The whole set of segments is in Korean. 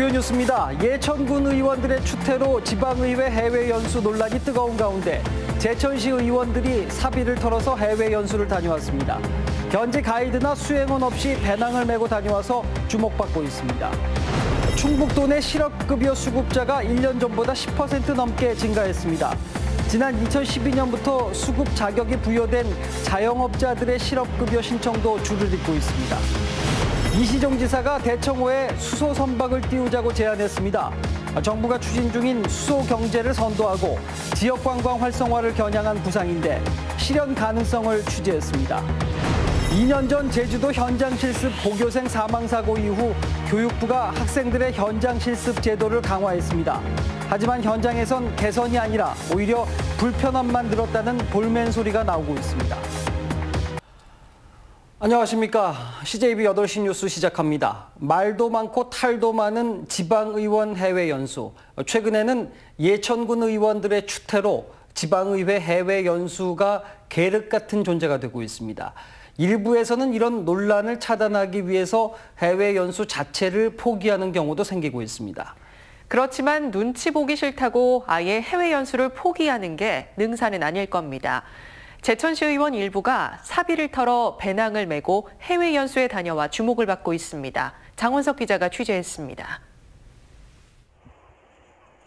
주요 뉴스입니다. 예천군 의원들의 추태로 지방의회 해외 연수 논란이 뜨거운 가운데 제천시 의원들이 사비를 털어서 해외 연수를 다녀왔습니다. 현지 가이드나 수행원 없이 배낭을 메고 다녀와서 주목받고 있습니다. 충북도 내 실업급여 수급자가 1년 전보다 10% 넘게 증가했습니다. 지난 2012년부터 수급 자격이 부여된 자영업자들의 실업급여 신청도 줄을 잇고 있습니다. 이시종 지사가 대청호에 수소 선박을 띄우자고 제안했습니다. 정부가 추진 중인 수소 경제를 선도하고 지역 관광 활성화를 겨냥한 구상인데 실현 가능성을 취재했습니다. 2년 전 제주도 현장 실습 보교생 사망 사고 이후 교육부가 학생들의 현장 실습 제도를 강화했습니다. 하지만 현장에선 개선이 아니라 오히려 불편함만 늘었다는 볼멘 소리가 나오고 있습니다. 안녕하십니까. CJB 8시 뉴스 시작합니다. 말도 많고 탈도 많은 지방의원 해외 연수. 최근에는 예천군 의원들의 추태로 지방의회 해외 연수가 계륵 같은 존재가 되고 있습니다. 일부에서는 이런 논란을 차단하기 위해서 해외 연수 자체를 포기하는 경우도 생기고 있습니다. 그렇지만 눈치 보기 싫다고 아예 해외 연수를 포기하는 게 능사는 아닐 겁니다. 제천시 의원 일부가 사비를 털어 배낭을 메고 해외 연수에 다녀와 주목을 받고 있습니다. 장원석 기자가 취재했습니다.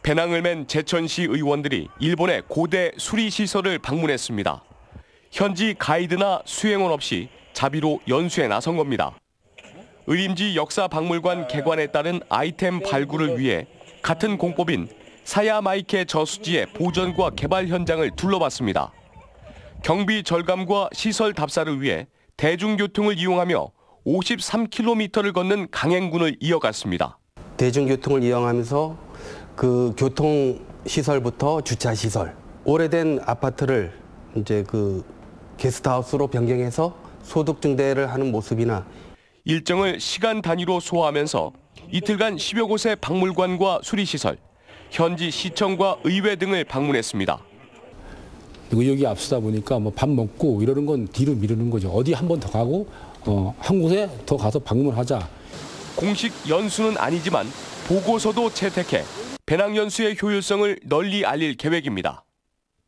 배낭을 맨 제천시 의원들이 일본의 고대 수리시설을 방문했습니다. 현지 가이드나 수행원 없이 자비로 연수에 나선 겁니다. 의림지 역사박물관 개관에 따른 아이템 발굴을 위해 같은 공법인 사야마이케 저수지의 보전과 개발 현장을 둘러봤습니다. 경비 절감과 시설 답사를 위해 대중교통을 이용하며 53km를 걷는 강행군을 이어갔습니다. 대중교통을 이용하면서 그 교통시설부터 주차시설, 오래된 아파트를 이제 그 게스트하우스로 변경해서 소득 증대를 하는 모습이나 일정을 시간 단위로 소화하면서 이틀간 10여 곳의 박물관과 수리시설, 현지 시청과 의회 등을 방문했습니다. 의욕이 앞서다 보니까 뭐 밥 먹고 이러는 건 뒤로 미루는 거죠. 어디 한 번 더 가고 한 곳에 더 가서 방문하자. 공식 연수는 아니지만 보고서도 채택해 배낭 연수의 효율성을 널리 알릴 계획입니다.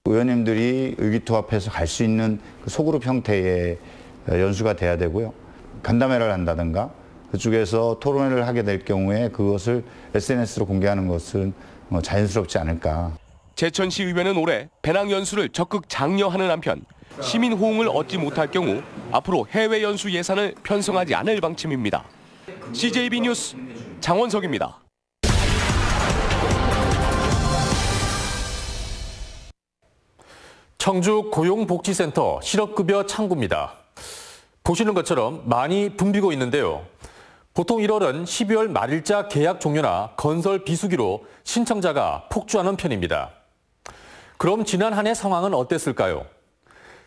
의원님들이 의기투합해서 갈 수 있는 소그룹 형태의 연수가 돼야 되고요. 간담회를 한다든가 그쪽에서 토론회를 하게 될 경우에 그것을 SNS로 공개하는 것은 자연스럽지 않을까. 제천시 의회는 올해 배낭 연수를 적극 장려하는 한편 시민 호응을 얻지 못할 경우 앞으로 해외 연수 예산을 편성하지 않을 방침입니다. CJB 뉴스 장원석입니다. 청주 고용복지센터 실업급여 창구입니다. 보시는 것처럼 많이 붐비고 있는데요. 보통 1월은 12월 말일자 계약 종료나 건설 비수기로 신청자가 폭주하는 편입니다. 그럼 지난 한 해 상황은 어땠을까요?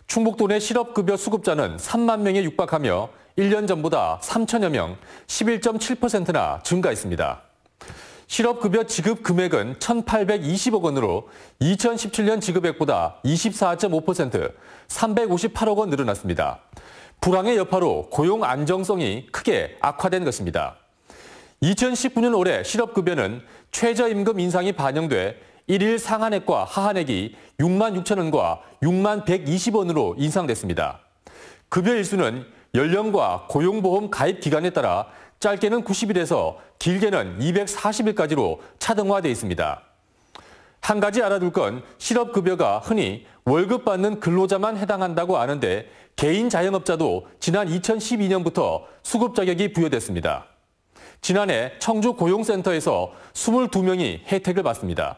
충북도 내 실업급여 수급자는 3만 명에 육박하며 1년 전보다 3천여 명, 11.7%나 증가했습니다. 실업급여 지급 금액은 1,820억 원으로 2017년 지급액보다 24.5%, 358억 원 늘어났습니다. 불황의 여파로 고용 안정성이 크게 악화된 것입니다. 2019년 올해 실업급여는 최저임금 인상이 반영돼 1일 상한액과 하한액이 6만 6천 원과 6만 120원으로 인상됐습니다. 급여 일수는 연령과 고용보험 가입 기간에 따라 짧게는 90일에서 길게는 240일까지로 차등화돼 있습니다. 한 가지 알아둘 건 실업급여가 흔히 월급 받는 근로자만 해당한다고 아는데 개인 자영업자도 지난 2012년부터 수급 자격이 부여됐습니다. 지난해 청주 고용센터에서 22명이 혜택을 받습니다.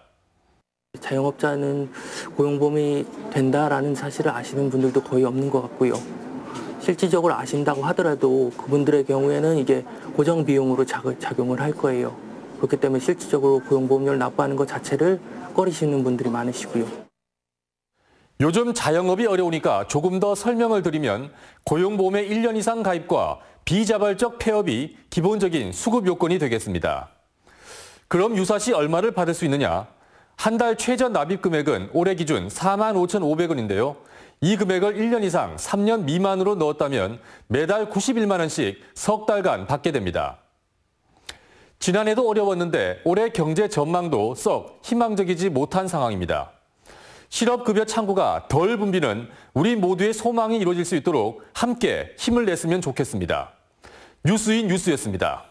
자영업자는 고용보험이 된다라는 사실을 아시는 분들도 거의 없는 것 같고요. 실질적으로 아신다고 하더라도 그분들의 경우에는 이게 고정 비용으로 작용을 할 거예요. 그렇기 때문에 실질적으로 고용보험료를 납부하는 것 자체를 꺼리시는 분들이 많으시고요. 요즘 자영업이 어려우니까 조금 더 설명을 드리면 고용보험의 1년 이상 가입과 비자발적 폐업이 기본적인 수급 요건이 되겠습니다. 그럼 유사시 얼마를 받을 수 있느냐? 한 달 최저 납입 금액은 올해 기준 45,500원인데요. 이 금액을 1년 이상 3년 미만으로 넣었다면 매달 91만 원씩 석 달간 받게 됩니다. 지난해도 어려웠는데 올해 경제 전망도 썩 희망적이지 못한 상황입니다. 실업급여 창구가 덜 붐비는 우리 모두의 소망이 이루어질 수 있도록 함께 힘을 냈으면 좋겠습니다. 뉴스인 뉴스였습니다.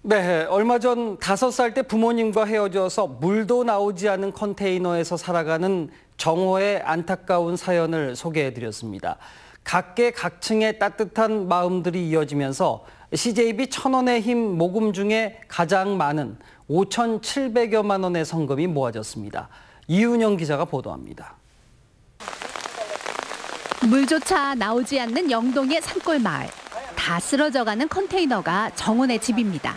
네, 얼마 전 5살 때 부모님과 헤어져서 물도 나오지 않은 컨테이너에서 살아가는 정호의 안타까운 사연을 소개해드렸습니다. 각계각층의 따뜻한 마음들이 이어지면서 CJB 1,000원의 힘 모금 중에 가장 많은 5,700여만 원의 성금이 모아졌습니다. 이윤영 기자가 보도합니다. 물조차 나오지 않는 영동의 산골 마을. 다 쓰러져가는 컨테이너가 정호의 집입니다.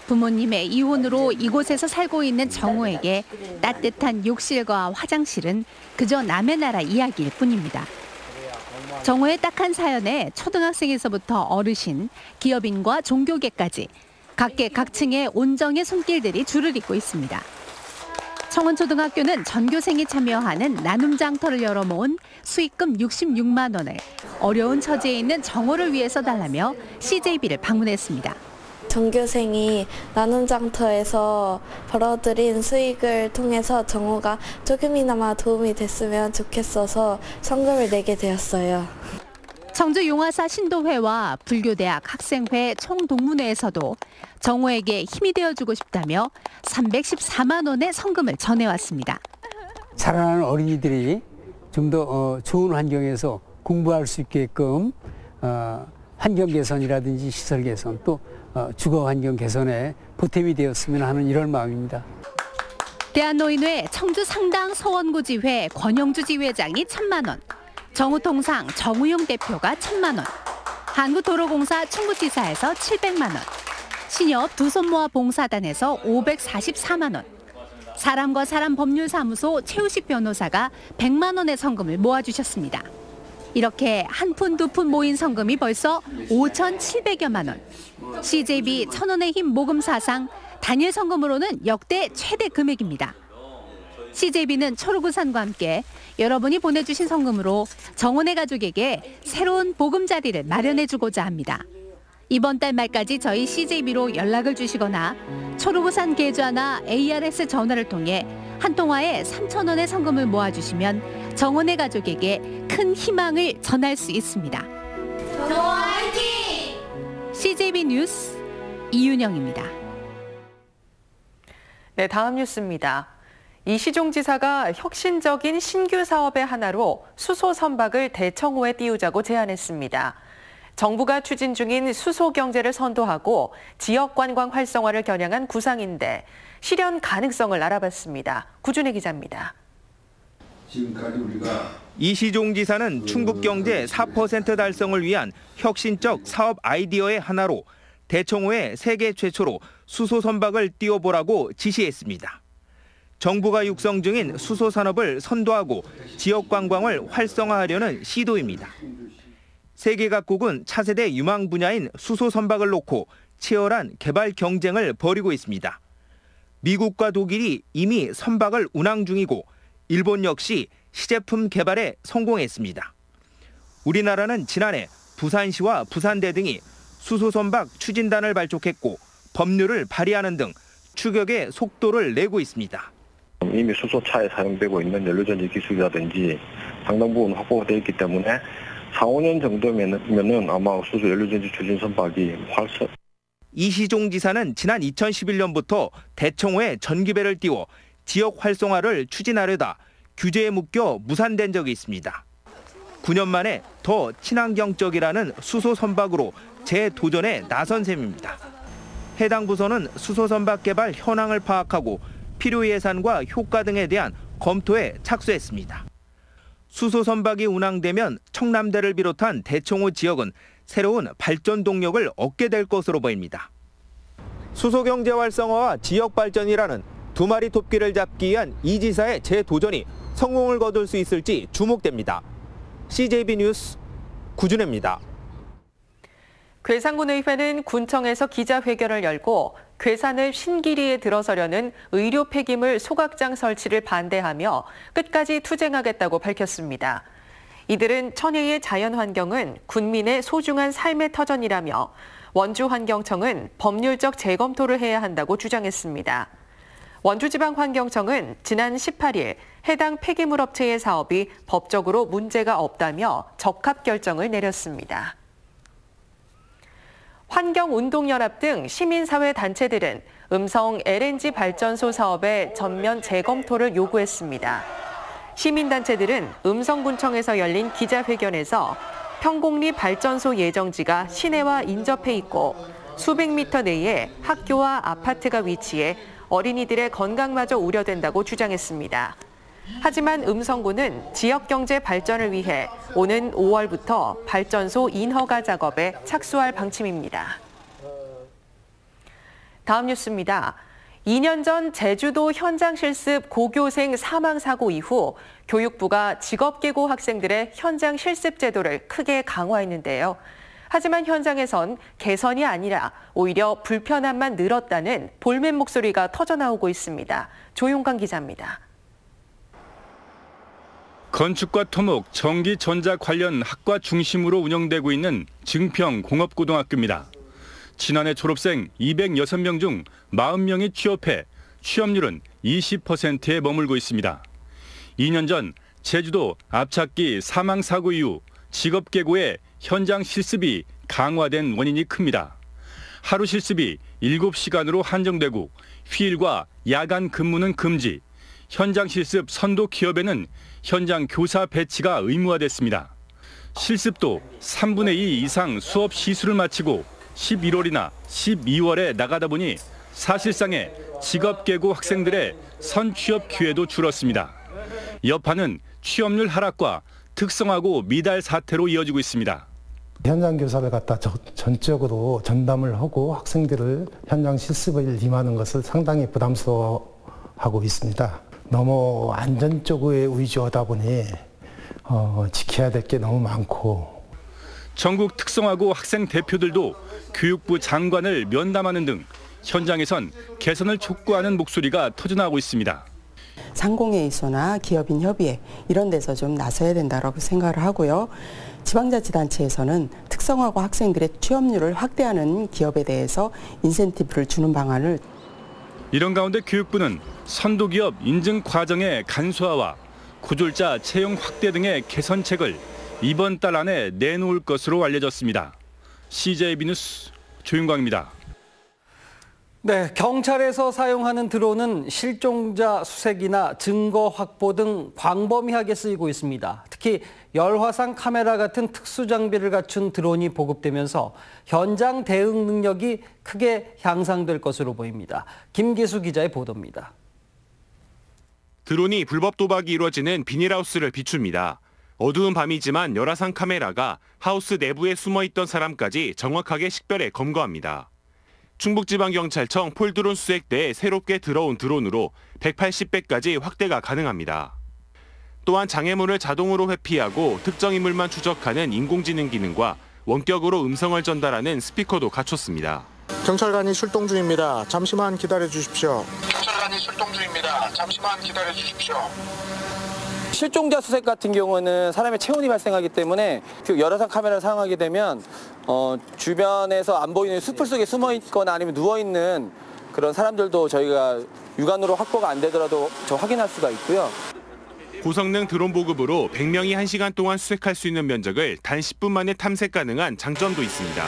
부모님의 이혼으로 이곳에서 살고 있는 정호에게 따뜻한 욕실과 화장실은 그저 남의 나라 이야기일 뿐입니다. 정호의 딱한 사연에 초등학생에서부터 어르신, 기업인과 종교계까지 각계각층의 온정의 손길들이 줄을 잇고 있습니다. 청원초등학교는 전교생이 참여하는 나눔 장터를 열어 모은 수익금 66만 원을 어려운 처지에 있는 정호를 위해서 달라며 CJB를 방문했습니다. 전교생이 나눔 장터에서 벌어들인 수익을 통해서 정호가 조금이나마 도움이 됐으면 좋겠어서 성금을 내게 되었어요. 청주 용화사 신도회와 불교대학 학생회 총동문회에서도 정호에게 힘이 되어주고 싶다며 314만 원의 성금을 전해왔습니다. 자라나는 어린이들이 좀 더 좋은 환경에서 공부할 수 있게끔 환경 개선이라든지 시설 개선 또 주거 환경 개선에 보탬이 되었으면 하는 이런 마음입니다. 대한노인회 청주 상당 서원구지회 권영주 지회장이 1,000만 원, 정우통상 정우용 대표가 1,000만 원, 한국도로공사 충북지사에서 700만 원, 신협 두손모아 봉사단에서 544만 원, 사람과 사람 법률사무소 최우식 변호사가 100만 원의 성금을 모아주셨습니다. 이렇게 한 푼 두 푼 모인 성금이 벌써 5,700여만 원. CJB 1,000원의 힘 모금 사상 단일 성금으로는 역대 최대 금액입니다. CJB는 초록우산과 함께 여러분이 보내주신 성금으로 정원의 가족에게 새로운 보금자리를 마련해주고자 합니다. 이번 달 말까지 저희 CJB로 연락을 주시거나 초록우산 계좌나 ARS 전화를 통해 한 통화에 3,000원의 성금을 모아주시면 정원의 가족에게 큰 희망을 전할 수 있습니다. 화이팅! CJB 뉴스 이윤영입니다. 네, 다음 뉴스입니다. 이시종 지사가 혁신적인 신규 사업의 하나로 수소 선박을 대청호에 띄우자고 제안했습니다. 정부가 추진 중인 수소 경제를 선도하고 지역 관광 활성화를 겨냥한 구상인데 실현 가능성을 알아봤습니다. 구준혜 기자입니다. 이시종 지사는 충북 경제 4% 달성을 위한 혁신적 사업 아이디어의 하나로 대청호에 세계 최초로 수소 선박을 띄워보라고 지시했습니다. 정부가 육성 중인 수소 산업을 선도하고 지역 관광을 활성화하려는 시도입니다. 세계 각국은 차세대 유망 분야인 수소 선박을 놓고 치열한 개발 경쟁을 벌이고 있습니다. 미국과 독일이 이미 선박을 운항 중이고 일본 역시 시제품 개발에 성공했습니다. 우리나라는 지난해 부산시와 부산대 등이 수소 선박 추진단을 발족했고 법률을 발의하는 등 추격의 속도를 내고 있습니다. 이미 수소차에 사용되고 있는 연료전지 기술이라든지 상당 부분 확보가 되어 있기 때문에 4, 5년 정도면은 아마 수소 연료전지 추진 선박이 활성. 이시종 지사는 지난 2011년부터 대청호에 전기배를 띄워 지역 활성화를 추진하려다 규제에 묶여 무산된 적이 있습니다. 9년 만에 더 친환경적이라는 수소 선박으로 재도전에 나선 셈입니다. 해당 부서는 수소 선박 개발 현황을 파악하고 필요 예산과 효과 등에 대한 검토에 착수했습니다. 수소 선박이 운항되면 청남대를 비롯한 대청호 지역은 새로운 발전 동력을 얻게 될 것으로 보입니다. 수소 경제 활성화와 지역 발전이라는 두 마리 토끼를 잡기 위한 이 지사의 재도전이 성공을 거둘 수 있을지 주목됩니다. CJB 뉴스 구준혜입니다. 괴산군의회는 군청에서 기자회견을 열고 괴산을 신기리에 들어서려는 의료 폐기물 소각장 설치를 반대하며 끝까지 투쟁하겠다고 밝혔습니다. 이들은 천혜의 자연환경은 군민의 소중한 삶의 터전이라며 원주환경청은 법률적 재검토를 해야 한다고 주장했습니다. 원주지방환경청은 지난 18일 해당 폐기물 업체의 사업이 법적으로 문제가 없다며 적합 결정을 내렸습니다. 환경운동연합 등 시민사회 단체들은 음성 LNG 발전소 사업의 전면 재검토를 요구했습니다. 시민단체들은 음성군청에서 열린 기자회견에서 평곡리 발전소 예정지가 시내와 인접해 있고 수백 미터 내에 학교와 아파트가 위치해 어린이들의 건강마저 우려된다고 주장했습니다. 하지만 음성군은 지역경제 발전을 위해 오는 5월부터 발전소 인허가 작업에 착수할 방침입니다. 다음 뉴스입니다. 2년 전 제주도 현장 실습 고교생 사망 사고 이후 교육부가 직업계고 학생들의 현장 실습 제도를 크게 강화했는데요. 하지만 현장에선 개선이 아니라 오히려 불편함만 늘었다는 볼멘 목소리가 터져나오고 있습니다. 조용관 기자입니다. 건축과 토목, 전기, 전자 관련 학과 중심으로 운영되고 있는 증평 공업고등학교입니다. 지난해 졸업생 206명 중 40명이 취업해 취업률은 20%에 머물고 있습니다. 2년 전 제주도 압착기 사망 사고 이후 직업계고의 현장 실습이 강화된 원인이 큽니다. 하루 실습이 7시간으로 한정되고 휴일과 야간 근무는 금지, 현장 실습 선도 기업에는 현장 교사 배치가 의무화됐습니다. 실습도 3분의 2 이상 수업 시수를 마치고 11월이나 12월에 나가다 보니 사실상의 직업계고 학생들의 선취업 기회도 줄었습니다. 여파는 취업률 하락과 특성화고 미달 사태로 이어지고 있습니다. 현장 교사를 갖다 전적으로 전담을 하고 학생들을 현장 실습을 임하는 것을 상당히 부담스러워하고 있습니다. 너무 안전 쪽에 위주하다 보니 지켜야 될 게 너무 많고. 전국 특성화고 학생 대표들도 교육부 장관을 면담하는 등 현장에선 개선을 촉구하는 목소리가 터져나오고 있습니다. 상공회의소나 기업인 협의회 이런 데서 좀 나서야 된다고 생각을 하고요. 지방자치단체에서는 특성화고 학생들의 취업률을 확대하는 기업에 대해서 인센티브를 주는 방안을. 이런 가운데 교육부는 선도기업 인증 과정의 간소화와 구졸자 채용 확대 등의 개선책을 이번 달 안에 내놓을 것으로 알려졌습니다. CJB 뉴스 조윤광입니다. 네, 경찰에서 사용하는 드론은 실종자 수색이나 증거 확보 등 광범위하게 쓰이고 있습니다. 특히 열화상 카메라 같은 특수 장비를 갖춘 드론이 보급되면서 현장 대응 능력이 크게 향상될 것으로 보입니다. 김기수 기자의 보도입니다. 드론이 불법 도박이 이루어지는 비닐하우스를 비춥니다. 어두운 밤이지만 열화상 카메라가 하우스 내부에 숨어있던 사람까지 정확하게 식별해 검거합니다. 충북지방경찰청 폴드론 수색대에 새롭게 들어온 드론으로 180배까지 확대가 가능합니다. 또한 장애물을 자동으로 회피하고 특정 인물만 추적하는 인공지능 기능과 원격으로 음성을 전달하는 스피커도 갖췄습니다. 경찰관이 출동 중입니다. 잠시만 기다려 주십시오. 경찰관이 출동 중입니다. 잠시만 기다려 주십시오. 실종자 수색 같은 경우는 사람의 체온이 발생하기 때문에 그 열화상 카메라를 사용하게 되면 주변에서 안 보이는 수풀 속에 숨어 있거나 아니면 누워 있는 그런 사람들도 저희가 육안으로 확보가 안 되더라도 확인할 수가 있고요. 고성능 드론 보급으로 100명이 1시간 동안 수색할 수 있는 면적을 단 10분 만에 탐색 가능한 장점도 있습니다.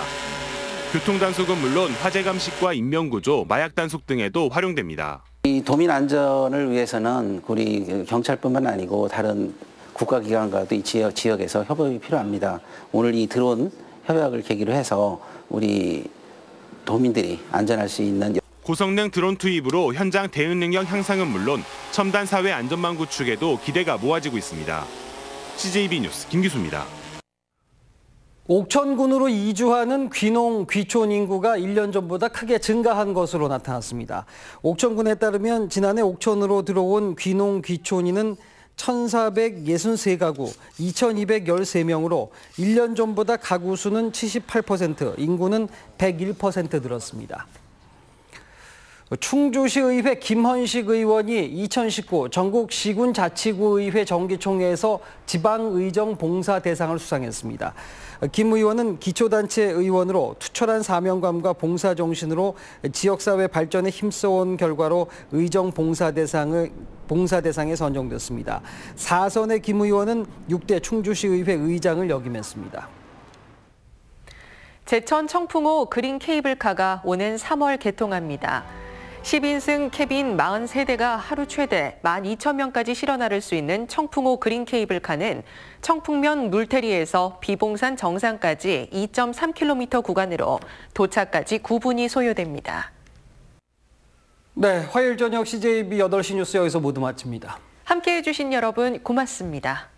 교통 단속은 물론 화재 감식과 인명 구조, 마약 단속 등에도 활용됩니다. 이 도민 안전을 위해서는 우리 경찰뿐만 아니고 다른 국가기관과도 이 지역에서 협업이 필요합니다. 오늘 이 드론 협약을 계기로 해서 우리 도민들이 안전할 수 있는 고성능 드론 투입으로 현장 대응 능력 향상은 물론 첨단 사회 안전망 구축에도 기대가 모아지고 있습니다. CJB 뉴스 김기수입니다. 옥천군으로 이주하는 귀농, 귀촌 인구가 1년 전보다 크게 증가한 것으로 나타났습니다. 옥천군에 따르면 지난해 옥천으로 들어온 귀농, 귀촌인은 1,463가구 2,213명으로 1년 전보다 가구 수는 78%, 인구는 101% 늘었습니다. 충주시의회 김헌식 의원이 2019 전국 시군자치구의회 정기총회에서 지방의정 봉사 대상을 수상했습니다. 김 의원은 기초단체 의원으로 투철한 사명감과 봉사 정신으로 지역사회 발전에 힘써온 결과로 의정 봉사 대상에 선정됐습니다. 4선의 김 의원은 6대 충주시의회 의장을 역임했습니다. 제천 청풍호 그린 케이블카가 오는 3월 개통합니다. 10인승 캐빈 43대가 하루 최대 12,000명까지 실어 나를 수 있는 청풍호 그린 케이블카는 청풍면 물테리에서 비봉산 정상까지 2.3km 구간으로 도착까지 9분이 소요됩니다. 네, 화요일 저녁 CJB 8시 뉴스 여기서 모두 마칩니다. 함께해 주신 여러분 고맙습니다.